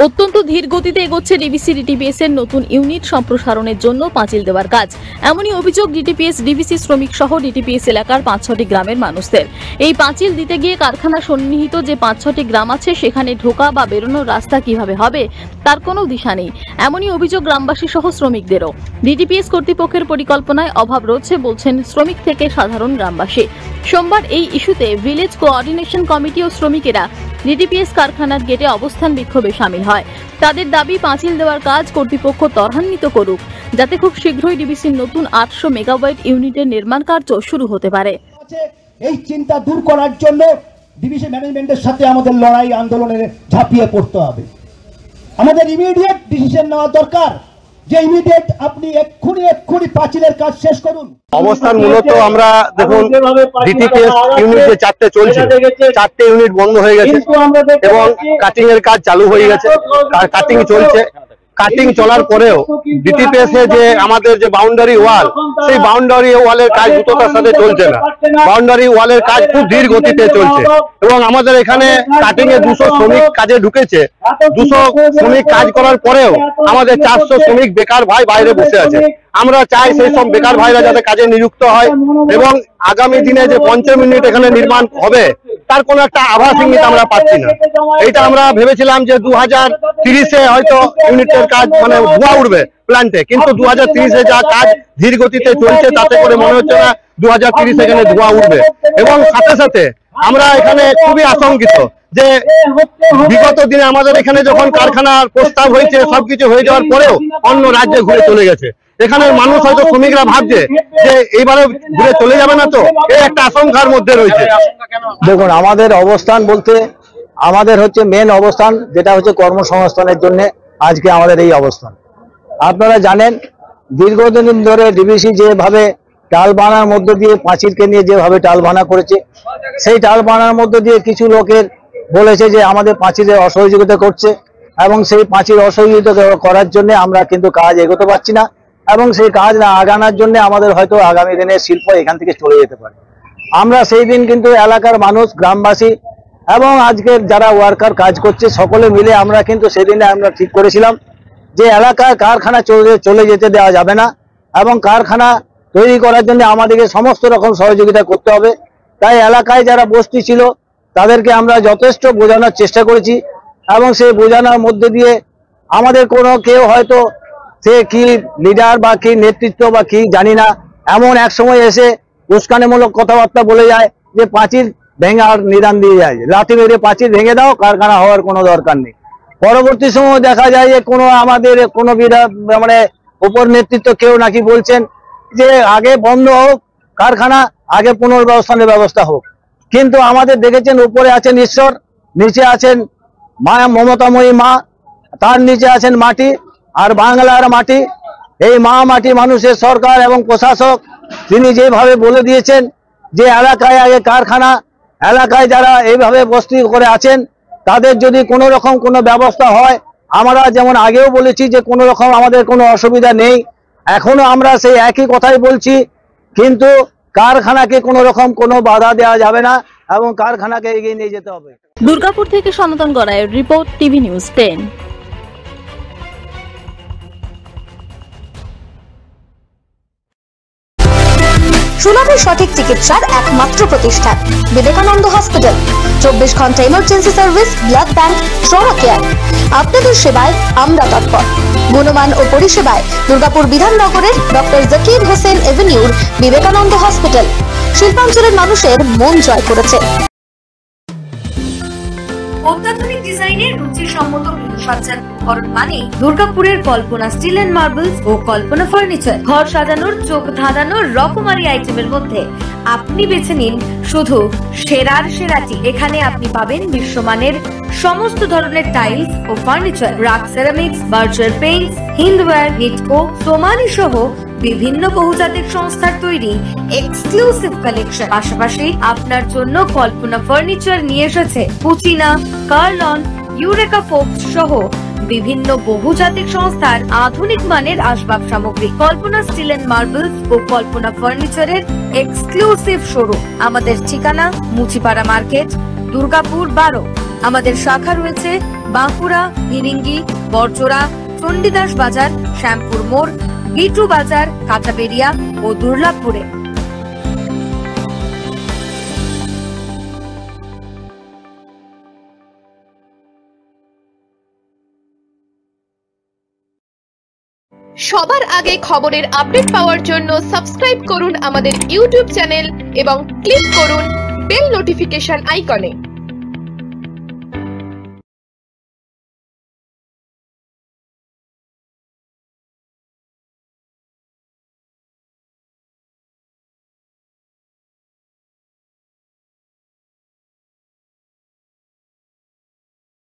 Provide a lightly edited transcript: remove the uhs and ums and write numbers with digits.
অত্যন্ত ধীর গতিতে এগোচ্ছে ডিবিসি ডিটিপিএস এর নতুন ইউনিট সম্প্রসারণের জন্য পাঁচিল দেওয়ার কাজ। এমনই অভিযোগ ডিটিপিএস ডিবিসি শ্রমিক সহ ডিটিপিএস এলাকার ৫-৬টি গ্রামের মানুষদের। এই পাঁচিল দিতে গিয়ে কারখানা সন্নিহিত যে ৫-৬টি গ্রাম আছে সেখানে ঢোকা বা বেরোনোর রাস্তা কিভাবে হবে তার কোনো দিশা নেই। এমনই অভিযোগ গ্রামবাসী সহ শ্রমিকদেরও। ডিটিপিএস কর্তৃপক্ষের পরিকল্পনায় অভাব রয়েছে বলছেন শ্রমিক থেকে সাধারণ গ্রামবাসী। সোমবার এই ইস্যুতে ভিলেজ কোঅর্ডিনেশন কমিটি ও শ্রমিকেরা ডিটিপিএস কারখানার গেটে অবস্থান বিক্ষোভে শামিল হয়। তাদের দাবি পাঁচিল দেওয়ার কাজ কর্তৃপক্ষ ত্বরান্বিত করুক, যাতে খুব শীঘ্রই ডিবিসির নতুন ৮০০ মেগাওয়াট ইউনিটের নির্মাণ কার্য শুরু হতে পারে। এই চিন্তা দূর করার জন্য ডিবিসি ম্যানেজমেন্টের সাথে আমাদের লড়াই আন্দোলনে ঝাঁপিয়ে পড়তে হবে। আমাদের ইমিডিয়েট ডিসিশন নেওয়া দরকার যে ইমিডিয়েট আপনি এক্ষুনি পাঁচিলের কাজ শেষ করুন। অবস্থান মূলত আমরা দেখুন ডিটিপিএস ইউনিট যে 4টে চলছে, 4টে ইউনিট বন্ধ হয়ে গেছে এবং কাটিং এর কাজ চালু হয়ে গেছে, কাটিং চলছে। কাটিং চলার পরেও ডিটিপিএস এ যে আমাদের যে বাউন্ডারি ওয়াল, সেই বাউন্ডারি ওয়ালের কাজ দ্রুততার সাথে চলছে না। বাউন্ডারি ওয়ালের কাজ খুব ধীর গতিতে চলছে এবং আমাদের এখানে কাটিং এ 200 শ্রমিক কাজে ঢুকেছে। 200 শ্রমিক কাজ করার পরেও আমাদের 400 শ্রমিক বেকার ভাই বাইরে বসে আছে। আমরা চাই সেই সব বেকার ভাইরা যাতে কাজে নিযুক্ত হয় এবং আগামী দিনে যে 50 ইউনিট এখানে নির্মাণ হবে তার কোনো একটা আভাস ইঙ্গিত আমরা পাচ্ছি না। এইটা আমরা ভেবেছিলাম যে 2030-এ হয়তো ইউনিটের কাজ মানে ধোঁয়া উঠবে প্ল্যান্টে, কিন্তু 2030-এ যা কাজ ধীর গতিতে চলছে তাতে করে মনে হচ্ছে না 2030 এখানে ধোঁয়া উঠবে। এবং সাথে সাথে আমরা এখানে খুবই আশঙ্কিত যে বিগত দিনে আমাদের এখানে যখন কারখানার প্রস্তাব হয়েছে, সবকিছু হয়ে যাওয়ার পরেও অন্য রাজ্যে ঘুরে চলে গেছে। এখানের মানুষ হয়তো শ্রমিকরা ভাবছে যে এইবারে ঘুরে চলে যাবে না, তো এই একটা আশঙ্কার মধ্যে রয়েছে। দেখুন, আমাদের অবস্থান বলতে আমাদের হচ্ছে মেন অবস্থান যেটা হচ্ছে কর্মসংস্থানের জন্য আজকে আমাদের এই অবস্থান। আপনারা জানেন দীর্ঘদিন ধরে ডিবিসি যেভাবে টাল বানার মধ্য দিয়ে পাঁচিলকে নিয়ে যেভাবে টাল বানা করেছে, সেই টাল বানার মধ্য দিয়ে কিছু লোকের বলেছে যে আমাদের পাঁচিলের অসহযোগিতা করছে এবং সেই পাঁচিল অসহযোগিতা করার জন্য আমরা কিন্তু কাজ এগোতে পারছি না এবং সেই কাজ না আগানোর জন্য আমাদের হয়তো আগামী দিনে শিল্প এখান থেকে চলে যেতে পারে। আমরা সেই দিন কিন্তু এলাকার মানুষ, গ্রামবাসী এবং আজকের যারা ওয়ার্কার কাজ করছে সকলে মিলে আমরা কিন্তু সেদিনে আমরা ঠিক করেছিলাম যে এলাকায় কারখানা চলে যেতে দেওয়া যাবে না এবং কারখানা তৈরি করার জন্য আমাদেরকে সমস্ত রকম সহযোগিতা করতে হবে। তাই এলাকায় যারা বস্তি ছিল তাদেরকে আমরা যথেষ্ট বোঝানোর চেষ্টা করেছি এবং সেই বোঝানোর মধ্যে দিয়ে আমাদের কোনো কেউ হয়তো সে কি লিডার বা কি নেতৃত্ব বা কি জানি না, এমন এক সময় এসে উস্কানিমূলক কথাবার্তা বলে যায় যে পাঁচিল ভেঙে আর নিদান দিয়ে যায়, লাঠি মেরে পাঁচিল ভেঙে দাও, কারখানা হওয়ার কোনো দরকার নেই। পরবর্তী সময় দেখা যায় যে কোনো আমাদের কোনো মানে উপর নেতৃত্ব কেউ নাকি বলছেন যে আগে বন্ধ হোক কারখানা, আগে পুনর্বাসনের ব্যবস্থা হোক। কিন্তু আমাদের দেখেছেন উপরে আছেন ঈশ্বর, নিচে আছেন মায়া মমতাময়ী মা, তার নিচে আছেন মাটি আর বাংলার মাটি। এই মা মাটি মানুষের সরকার এবং প্রশাসক তিনি যেভাবে বলে দিয়েছেন যে এলাকায় আগে কারখানা, এলাকায় যারা এইভাবে বস্তি করে আছেন তাদের যদি কোনো রকম কোনো ব্যবস্থা হয়, আমরা যেমন আগেও বলেছি যে কোনো রকম আমাদের কোনো অসুবিধা নেই, এখনো আমরা সেই একই কথাই বলছি, কিন্তু কারখানাকে কোনো রকম কোনো বাধা দেওয়া যাবে না এবং কারখানাকে এগিয়ে নিয়ে যেতে হবে। দুর্গাপুর থেকে সনাতন গড়াইয়ের রিপোর্ট, টিভি নিউজ 10। সুলভের সঠিক চিকিৎসার একমাত্র প্রতিষ্ঠান বিবেকানন্দ হসপিটাল। 24 ঘন্টা emergency service, blood bank, trauma care. আপনাদের সেবায় আমরা তৎপর। গুণমান ও পরিষেবায় দুর্গাপুর বিধাননগরের ডক্টর জাকির হোসেন এভিনিউর বিবেকানন্দ হসপিটাল শিল্পাঞ্চলের মানুষের মন জয় করেছে। অত্যাধুনিক ডিজাইনের রুচিসম্মত গৃহসজ্জার উপকরণ মানে দুর্গাপুরের কল্পনা স্টিল এন্ড মার্বেলস ও কল্পনা ফার্নিচার। ঘর সাজানোর, চোখ ধাঁধানোর রকমারি আইটেমের মধ্যে আপনি বেছে নিন শুধু সেরার সেরাটি। এখানে আপনি পাবেন বিশ্বমানের সমস্ত ধরনের টাইলস ও furniture, RAK ceramics, Berger paints, Hindware, Nitco, Somany সহ বিভিন্ন বহুজাতিক সংস্থার তৈরি এক্সক্লুসিভ কালেকশন। পাশাপাশি আপনার জন্য কল্পনা ফার্নিচার নিয়ে এসেছে পুচিনা, কার্লন, ইউরেকা ফোক্স সহ বিভিন্ন বহুজাতিক সংস্থার আধুনিক মানের আসবাব সামগ্রী। কল্পনা স্টিল এন্ড মার্বেলস ও কল্পনা ফার্নিচারের এক্সক্লুসিভ শোরুম। আমাদের ঠিকানা মুচিপাড়া মার্কেট, দুর্গাপুর 12। আমাদের শাখা রয়েছে বাঁকুড়া, ফিরিঙ্গি, বরজোড়া, চণ্ডীদাস বাজার, শ্যামপুর মোড়, বিটু বাজার, কাঁচাবেড়িয়া ও দুর্লাভপুরে। সবার আগে খবরের আপডেট পাওয়ার জন্য সাবস্ক্রাইব করুন আমাদের ইউটিউব চ্যানেল এবং ক্লিক করুন বেল নোটিফিকেশন আইকনে।